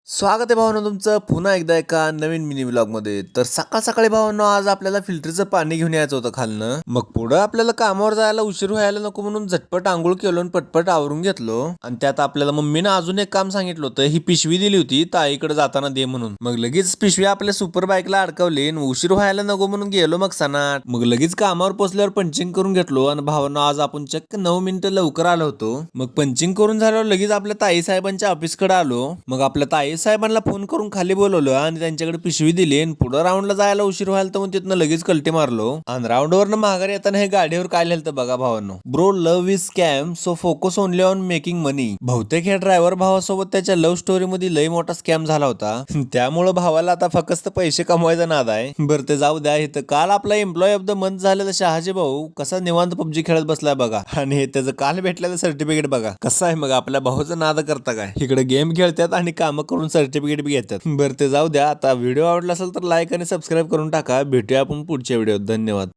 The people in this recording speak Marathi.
स्वागत आहे भावांनो तुमचं पुन्हा एकदा एका नवीन मिनी व्लॉग मध्ये. तर सकाळ सकाळी भावांनो आज आपल्याला फिल्टरचं पाणी घेऊन यायचं होतं खालनं. मग पुढं आपल्याला कामावर जायला उशीर व्हायला नको म्हणून झटपट आंघोळ केलो आणि पटपट आवरून घेतलो. आणि त्यात आपल्याला मम्मीनं अजून एक काम सांगितलं होतं. ही पिशवी दिली होती ताईकडे जाताना दे म्हणून. मग लगेच पिशवी आपल्या सुपर बाईकला अडकवली आणि उशीर व्हायला नको म्हणून गेलो मग सनाट. मग लगेच कामावर पोचल्यावर पंचिंग करून घेतलो आणि भावांनो आज आपण चक्क 9 मिनिटं लवकर आलो होतो. मग पंचिंग करून झाल्यावर लगेच आपल्या ताई साहेबांच्या ऑफिसकडे आलो. मग आपल्या ताई साहेबांना फोन करून खाली बोलवलं आणि त्यांच्याकडे पिशवी दिली आणि पुढे राऊंडला जायला उशीर व्हायला तर मग तिथनं लगेच कल्टे मारलो. आणि राऊंडवरनं माघारी येताना हे गाडीवर काय लिहिलं बघा भावांनो. Bro love is scam so focus only on making money. बहुतेक हे ड्रायव्हर भावासोबत त्याच्या लव्ह स्टोरी मध्ये लय मोठा स्कॅम झाला होता. त्यामुळे भावाला आता फक्त पैसे कमवायचा नाद आहे. बरं ते जाऊ द्या. इथं काल आपला एम्प्लॉय ऑफ द मंथ झालेला शहाजी भाऊ कसा निवांत पबजी खेळत बसलाय बघा. आणि हे त्याचं काल भेटलेलं सर्टिफिकेट बघा कसं आहे. मग आपल्या भाऊचं नाद करता काय. इकडे गेम खेळतात आणि काम करून सर्टिफिकेट बी घेतात. बरं ते जाऊ द्या. आता व्हिडिओ आवडला असेल तर लाईक आणि सबस्क्राईब करून टाका. भेटूया आपण पुढच्या व्हिडिओत. धन्यवाद.